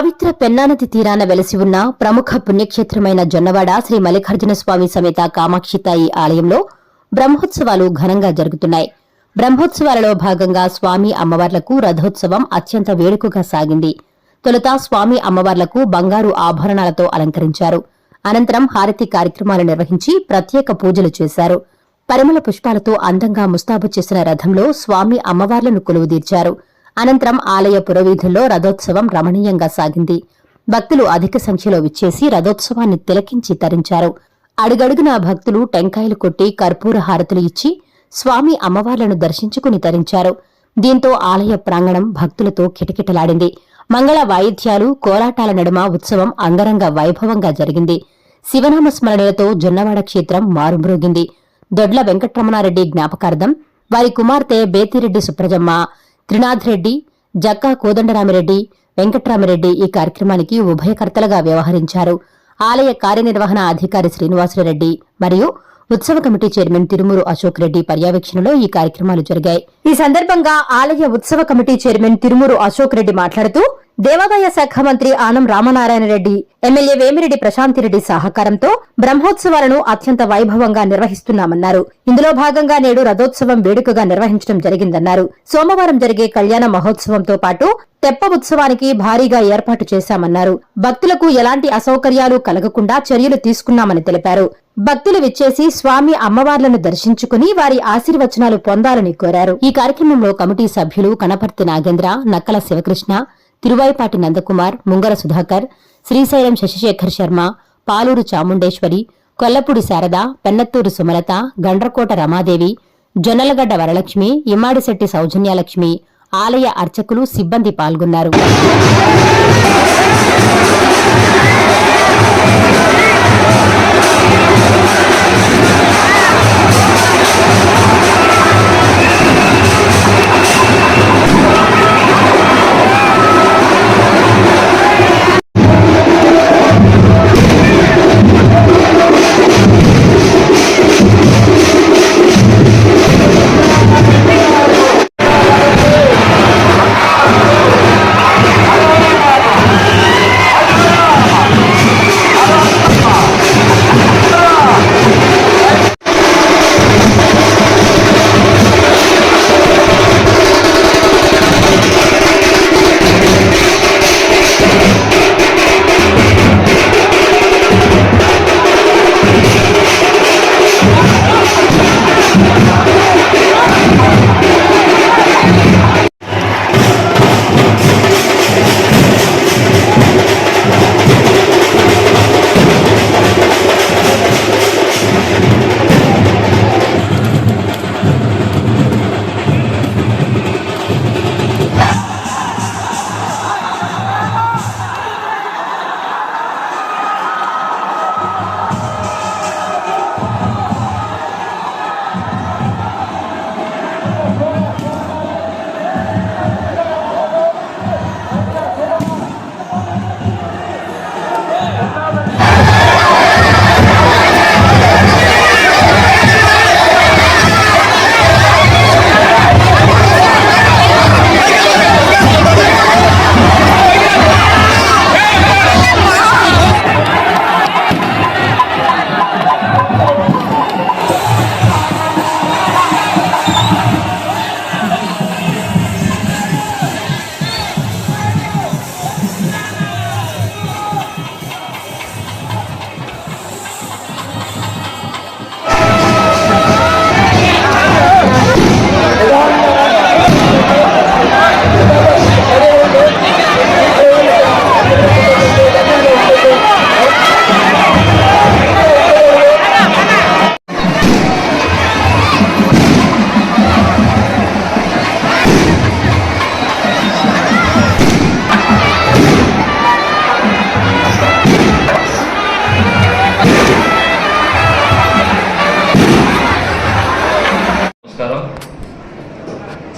పవిత్ర పెన్నానది తీరాన వెలసి ఉన్న ప్రముఖ పుణ్యక్షేత్రమైన జొన్నవాడ శ్రీ మల్లికార్జున స్వామి సమేత కామాక్షితాయి ఆలయంలో బ్రహ్మోత్సవాలు ఘనంగా జరుగుతున్నాయి. బ్రహ్మోత్సవాలలో భాగంగా స్వామి అమ్మవార్లకు రథోత్సవం అత్యంత వేడుకగా సాగింది. తొలుత స్వామి అమ్మవార్లకు బంగారు ఆభరణాలతో అలంకరించారు. అనంతరం హారతి కార్యక్రమాలు నిర్వహించి ప్రత్యేక పూజలు చేశారు. పరిమళ పుష్పాలతో అందంగా ముస్తాబు చేసిన రథంలో స్వామి అమ్మవార్లను కొలువుదీర్చారు. అనంతరం ఆలయ పురవీధుల్లో రథోత్సవం రమణీయంగా సాగింది. భక్తులు అధిక సంఖ్యలో విచ్చేసి రథోత్సవాన్ని తిలకించి తరించారు. అడుగడుగునా భక్తులు టెంకాయలు కొట్టి కర్పూర హారతులు ఇచ్చి స్వామి అమ్మవార్లను దర్శించుకుని తరించారు. దీంతో ఆలయ ప్రాంగణం భక్తులతో కిటకిటలాడింది. మంగళ వాయిద్యాలు, కోలాటాల నడుమ ఉత్సవం అంగరంగ వైభవంగా జరిగింది. శివనామ స్మరణలతో జొన్నవాడ క్షేత్రం మారుమ్రోగింది. దొడ్ల వెంకట్రమణారెడ్డి జ్ఞాపకార్థం వారి కుమార్తె బేతిరెడ్డి సుప్రజమ్మ, త్రినాథ్ రెడ్డి, జక్కా కోదండరామిరెడ్డి, వెంకట్రామిరెడ్డి ఈ కార్యక్రమానికి ఉభయకర్తలుగా వ్యవహరించారు. ఆలయ కార్యనిర్వహణ అధికారి శ్రీనివాసులరెడ్డి మరియు ఉత్సవ కమిటీ చైర్మన్ తిరుమూరు అశోక్ రెడ్డి పర్యవేక్షణలో ఈ కార్యక్రమాలు జరిగాయి. ఈ సందర్భంగా ఆలయ ఉత్సవ కమిటీ చైర్మన్ తిరుమూరు అశోక్ రెడ్డి మాట్లాడుతూ దేవాదాయ శాఖ మంత్రి ఆనం రామనారాయణ రెడ్డి, ఎమ్మెల్యే వేమిరెడ్డి ప్రశాంతిరెడ్డి సహకారంతో బ్రహ్మోత్సవాలను అత్యంత వైభవంగా నిర్వహిస్తున్నామన్నారు. ఇందులో భాగంగా నేడు రథోత్సవం వేడుకగా నిర్వహించడం జరిగిందన్నారు. సోమవారం జరిగే కళ్యాణ మహోత్సవంతో పాటు తెప్ప ఉత్సవానికి భారీగా ఏర్పాటు చేశామన్నారు. భక్తులకు ఎలాంటి అసౌకర్యాలు కలగకుండా చర్యలు తీసుకున్నామని తెలిపారు. భక్తులు విచ్చేసి స్వామి అమ్మవార్లను దర్శించుకుని వారి ఆశీర్వచనాలు పొందాలని కోరారు. ఈ కార్యక్రమంలో కమిటీ సభ్యులు కనపర్తి నాగేంద్ర, నక్కల శివకృష్ణ, తిరువాయిపాటి నందకుమార్, ముంగర సుధాకర్, శ్రీశైలం శశిశేఖర్ శర్మ, పాలూరు చాముండేశ్వరి, కొల్లపూడి శారద, పెన్నత్తూరు సుమలత, గండ్రకోట రమాదేవి, జొన్నలగడ్డ వరలక్ష్మి, ఇమ్మాడిశెట్టి సౌజన్యలక్ష్మి, ఆలయ అర్చకులు, సిబ్బంది పాల్గొన్నారు.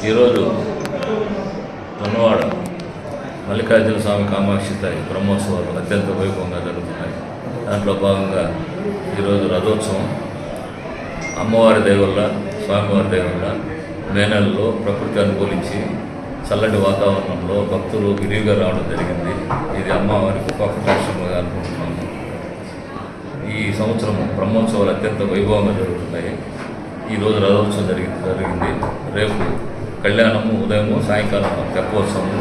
ఈరోజు జొన్నవాడ మల్లికార్జున స్వామి కామాక్షితాయి బ్రహ్మోత్సవాలు అత్యంత వైభవంగా జరుగుతున్నాయి. దాంట్లో భాగంగా ఈరోజు రథోత్సవం అమ్మవారి దయ వల్ల, స్వామివారి దయ వల్ల మే నెలలో ప్రకృతి అనుకూలించి చల్లటి వాతావరణంలో భక్తులు విరివిగా రావడం జరిగింది. ఇది అమ్మవారి కృపాకటాక్షముగా అనుకుంటున్నాము. ఈ సంవత్సరం బ్రహ్మోత్సవాలు అత్యంత వైభవంగా జరుగుతున్నాయి. ఈరోజు రథోత్సవం జరిగింది. రేపు కళ్యాణము ఉదయము సాయంకాలం తెప్పోత్సవము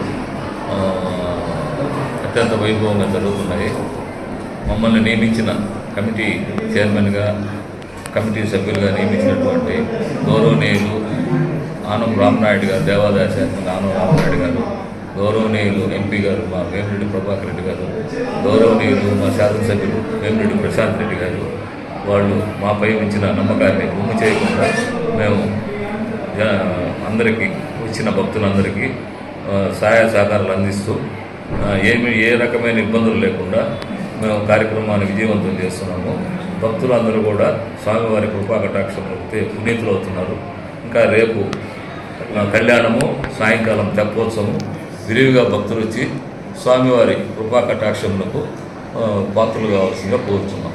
అత్యంత వైభవంగా జరుగుతున్నాయి. మమ్మల్ని నియమించిన కమిటీ చైర్మన్గా, కమిటీ సభ్యులుగా నియమించినటువంటి గౌరవనీయులు ఆనం రామనాయుడు గారు, దేవాదాయ శాఖ ఆనం రామనాయుడు గారు, గౌరవనీయులు ఎంపీ గారు మా వేమిరెడ్డి ప్రభాకర్ రెడ్డి గారు, గౌరవనీయులు మా శాసనసభ్యులు వేమిరెడ్డి ప్రశాంత్ రెడ్డి గారు, వాళ్ళు మాపై ఉంచిన నమ్మకాన్ని గుమ్ము చేయకుండా మేము అందరికీ వచ్చిన భక్తులందరికీ సహాయ సహకారాలు అందిస్తూ ఏ రకమైన ఇబ్బందులు లేకుండా మేము కార్యక్రమాన్ని విజయవంతం చేస్తున్నాము. భక్తులందరూ కూడా స్వామివారి కృపా కటాక్షంతో పునీతులు అవుతున్నారు. ఇంకా రేపు కళ్యాణము, సాయంకాలం తెప్పోత్సవం విరివిగా భక్తులు వచ్చి స్వామివారి కృపా కటాక్షములకు పాత్రలు కావాల్సిందిగా కోరుతున్నాం.